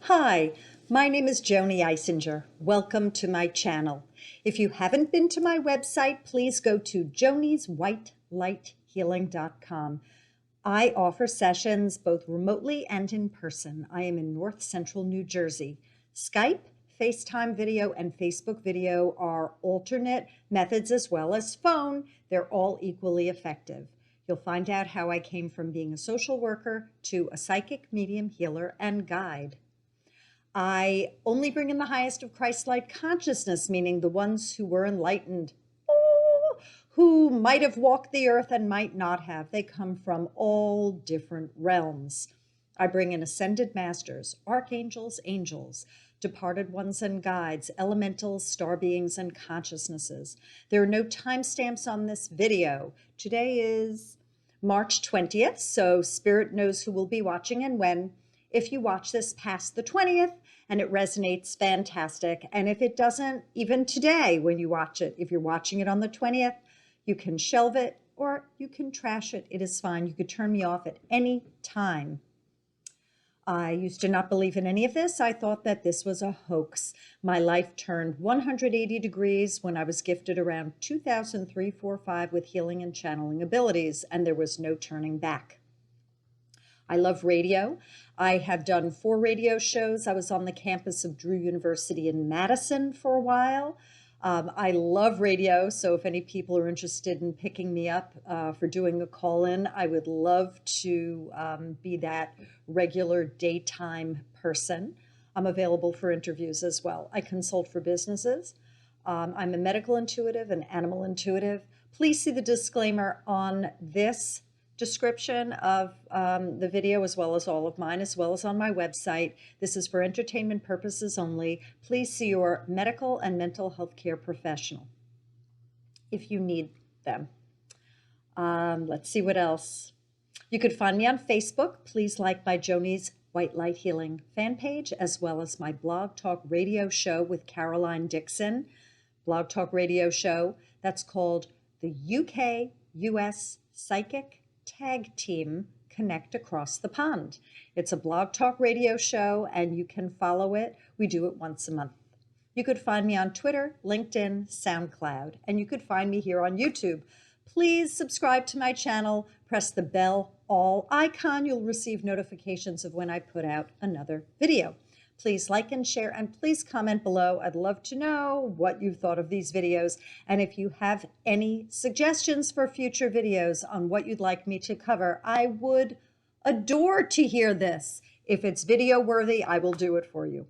Hi, my name is Joanie Eisinger. Welcome to my channel. If you haven't been to my website, please go to jonieswhitelighthealing.com. I offer sessions both remotely and in person. I am in North Central New Jersey. Skype, FaceTime video, and Facebook video are alternate methods as well as phone. They're all equally effective. You'll find out how I came from being a social worker to a psychic, medium, healer, and guide. I only bring in the highest of Christ-like consciousness, meaning the ones who were enlightened, who might have walked the earth and might not have. They come from all different realms. I bring in ascended masters, archangels, angels, departed ones and guides, elementals, star beings, and consciousnesses. There are no timestamps on this video. Today is March 20th, so Spirit knows who will be watching and when. If you watch this past the 20th and it resonates, fantastic. And if it doesn't, even today when you watch it, if you're watching it on the 20th, you can shelve it or you can trash it. It is fine. You could turn me off at any time. I used to not believe in any of this. I thought that this was a hoax. My life turned 180 degrees when I was gifted around 2003, 4, 5 with healing and channeling abilities, and there was no turning back. I love radio. I have done 4 radio shows. I was on the campus of Drew University in Madison for a while. I love radio, so if any people are interested in picking me up for doing a call-in, I would love to be that regular daytime person. I'm available for interviews as well. I consult for businesses. I'm a medical intuitive and animal intuitive. Please see the disclaimer on this description of the video, as well as all of mine, as well as on my website. This is for entertainment purposes only. Please see your medical and mental health care professional if you need them. Let's see what else. You could find me on Facebook. Please like my Joanie's White Light Healing fan page, as well as my blog talk radio show with Caroline Dixon. Blog talk radio show that's called the UK-US Psychic Tag Team Connect Across the Pond. It's a blog talk radio show and you can follow it. We do it once a month. You could find me on Twitter, LinkedIn, SoundCloud, and you could find me here on YouTube. Please subscribe to my channel, press the bell all icon. You'll receive notifications of when I put out another video. Please like and share, and please comment below. I'd love to know what you thought of these videos. And if you have any suggestions for future videos on what you'd like me to cover, I would adore to hear this. If it's video worthy, I will do it for you.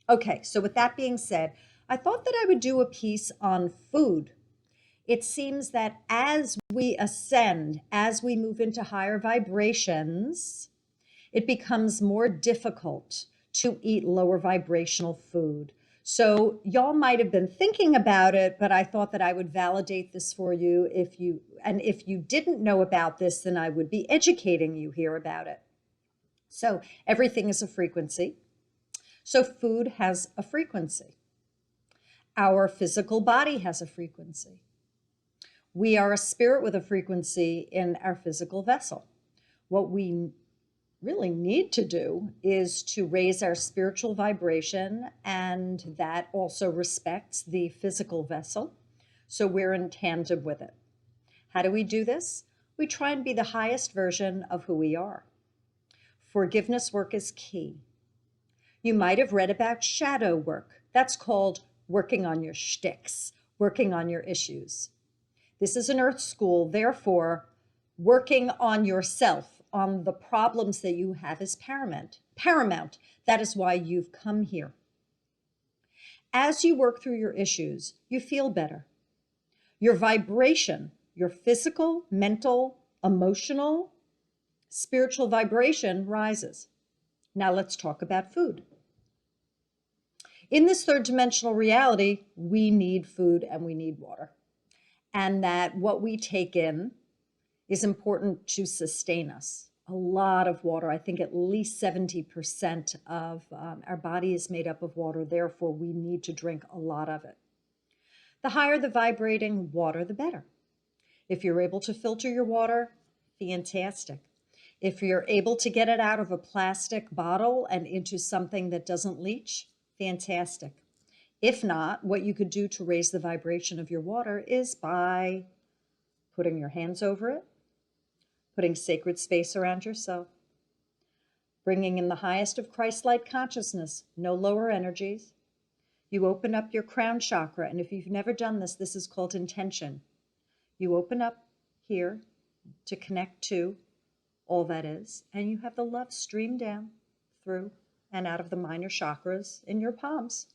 Okay, so with that being said, I thought that I would do a piece on food. It seems that as we ascend, as we move into higher vibrations, it becomes more difficult to eat lower vibrational food. So y'all might have been thinking about it, but I thought that I would validate this for you. If you didn't know about this, then I would be educating you here about it. So everything is a frequency. So food has a frequency. Our physical body has a frequency. We are a spirit with a frequency in our physical vessel. What we really need to do is to raise our spiritual vibration, and that also respects the physical vessel. So we're in tandem with it. How do we do this? We try and be the highest version of who we are. Forgiveness work is key. You might have read about shadow work. That's called working on your shticks, working on your issues. This is an earth school, therefore, working on yourself, on the problems that you have is paramount. That is why you've come here. As you work through your issues, you feel better. Your vibration, your physical, mental, emotional, spiritual vibration rises. Now let's talk about food. In this third dimensional reality, we need food and we need water. And that what we take in is important to sustain us. A lot of water. I think at least 70% of our body is made up of water. Therefore, we need to drink a lot of it. The higher the vibrating water, the better. If you're able to filter your water, fantastic. If you're able to get it out of a plastic bottle and into something that doesn't leach, fantastic. If not, what you could do to raise the vibration of your water is by putting your hands over it, putting sacred space around yourself, bringing in the highest of Christ-like consciousness, no lower energies. You open up your crown chakra, and if you've never done this, this is called intention. You open up here to connect to all that is, and you have the love stream down through and out of the minor chakras in your palms,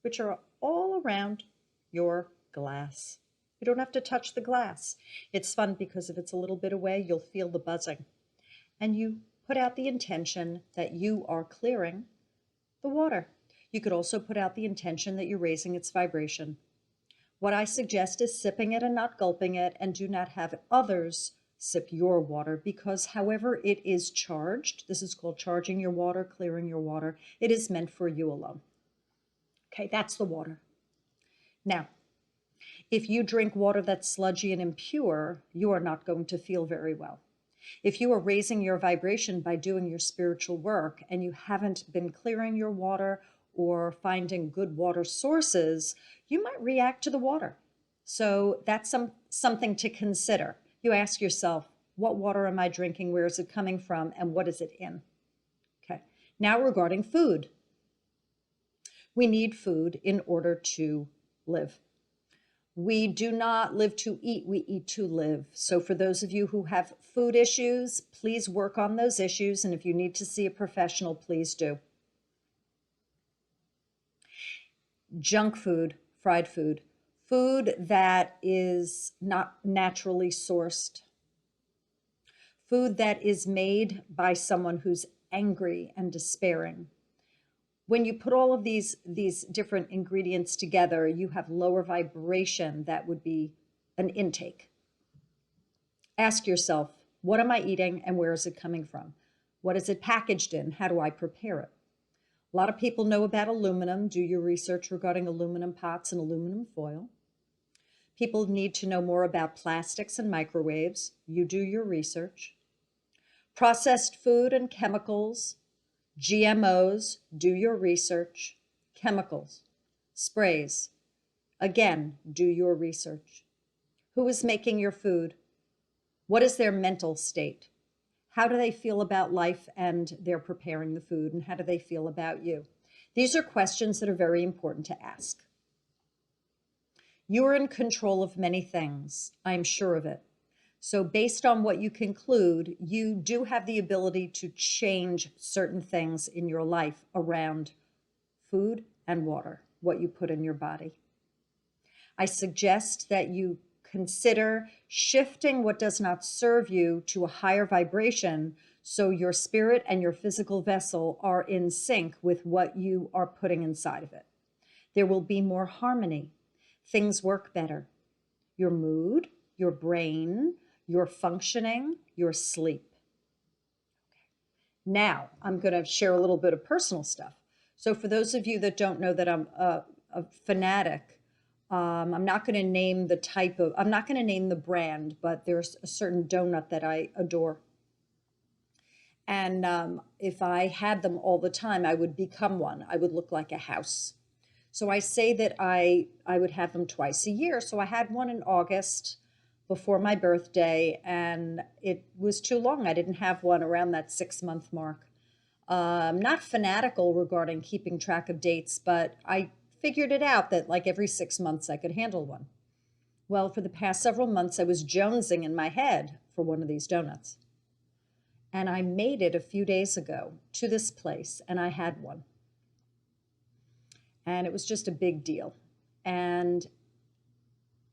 which are all around your glass. You don't have to touch the glass. It's fun because if it's a little bit away, you'll feel the buzzing. And you put out the intention that you are clearing the water. You could also put out the intention that you're raising its vibration. What I suggest is sipping it and not gulping it, and do not have others sip your water, because however it is charged, this is called charging your water, clearing your water, it is meant for you alone. Okay, that's the water. Now, if you drink water that's sludgy and impure, you are not going to feel very well. If you are raising your vibration by doing your spiritual work and you haven't been clearing your water or finding good water sources, you might react to the water. So that's something to consider. You ask yourself, what water am I drinking? Where is it coming from? And what is it in? Okay. Now regarding food. We need food in order to live. We do not live to eat, we eat to live. So for those of you who have food issues, please work on those issues. And if you need to see a professional, please do. Junk food, fried food, food that is not naturally sourced, food that is made by someone who's angry and despairing. When you put all of these different ingredients together, you have lower vibration. That would be an intake. Ask yourself, what am I eating and where is it coming from? What is it packaged in? How do I prepare it? A lot of people know about aluminum. Do your research regarding aluminum pots and aluminum foil. People need to know more about plastics and microwaves. You do your research. Processed food and chemicals, GMOs, do your research. Chemicals, sprays, again, do your research. Who is making your food? What is their mental state? How do they feel about life and they're preparing the food, and how do they feel about you? These are questions that are very important to ask. You are in control of many things. I'm sure of it. So based on what you conclude, you do have the ability to change certain things in your life around food and water, what you put in your body. I suggest that you consider shifting what does not serve you to a higher vibration so your spirit and your physical vessel are in sync with what you are putting inside of it. There will be more harmony. Things work better. Your mood, your brain, your functioning, your sleep. Okay. Now, I'm going to share a little bit of personal stuff. So for those of you that don't know that I'm a fanatic, I'm not going to name I'm not going to name the brand, but there's a certain donut that I adore. And if I had them all the time, I would become one. I would look like a house. So I say that I would have them twice a year. So I had one in August before my birthday, and it was too long. I didn't have one around that 6-month mark. I'm not fanatical regarding keeping track of dates, but I figured it out that like every 6 months I could handle one. Well, for the past several months, I was jonesing in my head for one of these donuts. And I made it a few days ago to this place, and I had one. And it was just a big deal. And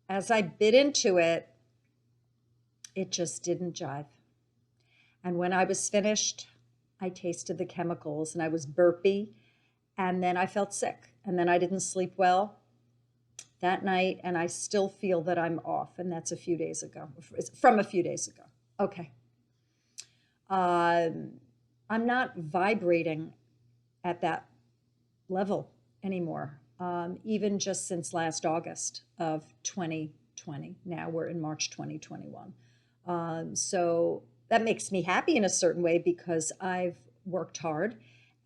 as I bit into it, it just didn't jive. And when I was finished, I tasted the chemicals and I was burpy, and then I felt sick, and then I didn't sleep well that night, and I still feel that I'm off, and that's a few days ago, from a few days ago. Okay. I'm not vibrating at that level anymore, even just since last August of 2020. Now we're in March 2021. So that makes me happy in a certain way because I've worked hard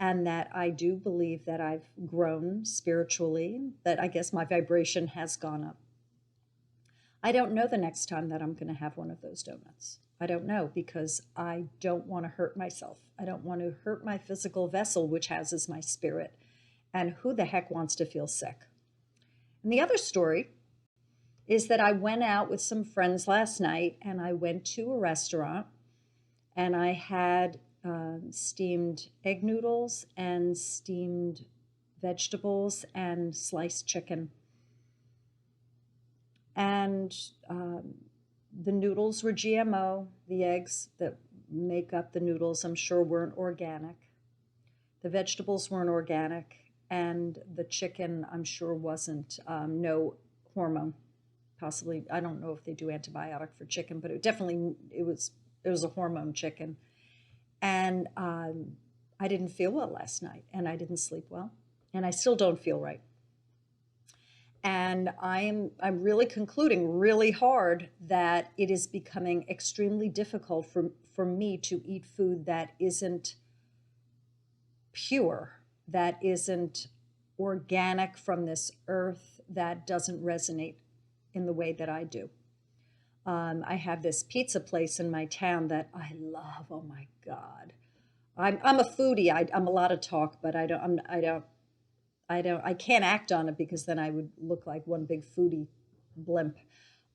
and that I do believe that I've grown spiritually, that I guess my vibration has gone up. I don't know the next time that I'm going to have one of those donuts. I don't know because I don't want to hurt myself. I don't want to hurt my physical vessel, which houses my spirit. And who the heck wants to feel sick? And the other story is that I went out with some friends last night and I went to a restaurant and I had steamed egg noodles and steamed vegetables and sliced chicken. And the noodles were GMO. The eggs that make up the noodles, I'm sure, weren't organic. The vegetables weren't organic. And the chicken, I'm sure, wasn't no hormone. Possibly, I don't know if they do antibiotic for chicken, but it was a hormone chicken. And I didn't feel well last night, and I didn't sleep well, and I still don't feel right. And I'm really concluding really hard that it is becoming extremely difficult for me to eat food that isn't pure, that isn't organic from this earth, that doesn't resonate in the way that I do. I have this pizza place in my town that I love. Oh my God. I'm a foodie. I'm a lot of talk, but I can't act on it because then I would look like one big foodie blimp.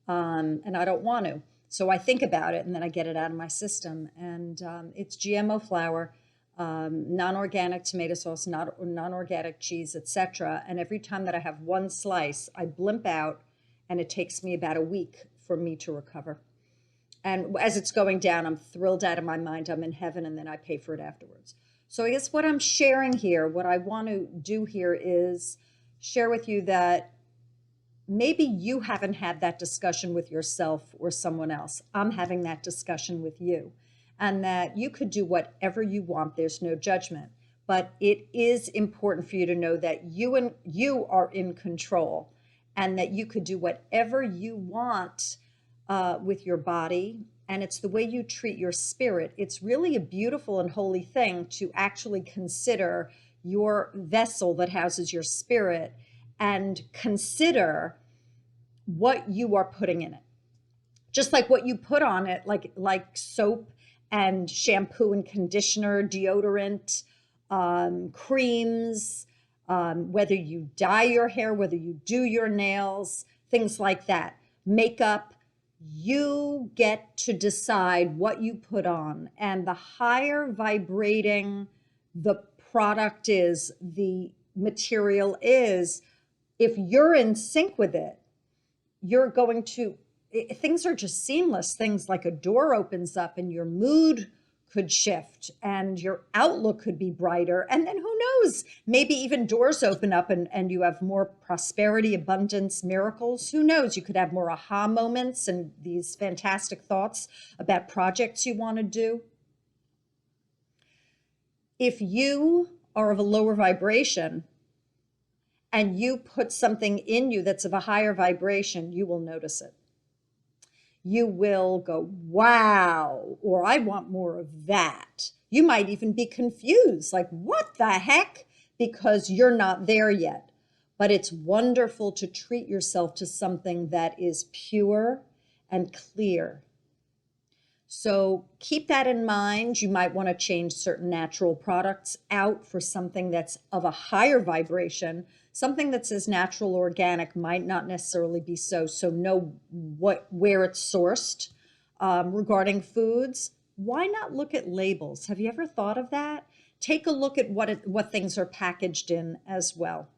And I don't want to. So I think about it and then I get it out of my system. And it's GMO flour, non-organic tomato sauce, non-organic cheese, etc. And every time that I have one slice, I blimp out and it takes me about a week for me to recover. And as it's going down, I'm thrilled out of my mind. I'm in heaven and then I pay for it afterwards. So I guess what I'm sharing here, what I want to do here is share with you that maybe you haven't had that discussion with yourself or someone else. I'm having that discussion with you, and that you could do whatever you want. There's no judgment, but it is important for you to know that you are in control and that you could do whatever you want with your body. And it's the way you treat your spirit. It's really a beautiful and holy thing to actually consider your vessel that houses your spirit and consider what you are putting in it. Just like what you put on it, like soap and shampoo and conditioner, deodorant, creams, whether you dye your hair, whether you do your nails, things like that, makeup. You get to decide what you put on, and the higher vibrating the product is, the material is, if you're in sync with it, you're going to, things are just seamless. Things like a door opens up and your mood could shift and your outlook could be brighter. And then who knows, maybe even doors open up and you have more prosperity, abundance, miracles. Who knows? You could have more aha moments and these fantastic thoughts about projects you want to do. If you are of a lower vibration and you put something in you that's of a higher vibration, you will notice it. You will go, wow, or I want more of that. You might even be confused, like, what the heck? Because you're not there yet. But it's wonderful to treat yourself to something that is pure and clear. So keep that in mind. You might want to change certain natural products out for something that's of a higher vibration. Something that says natural, organic might not necessarily be so. So know where it's sourced. Regarding foods, why not look at labels? Have you ever thought of that? Take a look at what things are packaged in as well.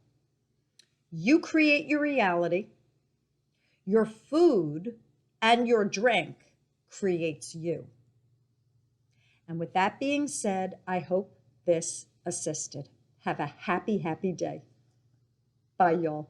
You create your reality. Your food and your drink creates you. And with that being said, I hope this assisted. Have a happy, happy day. Bye, y'all.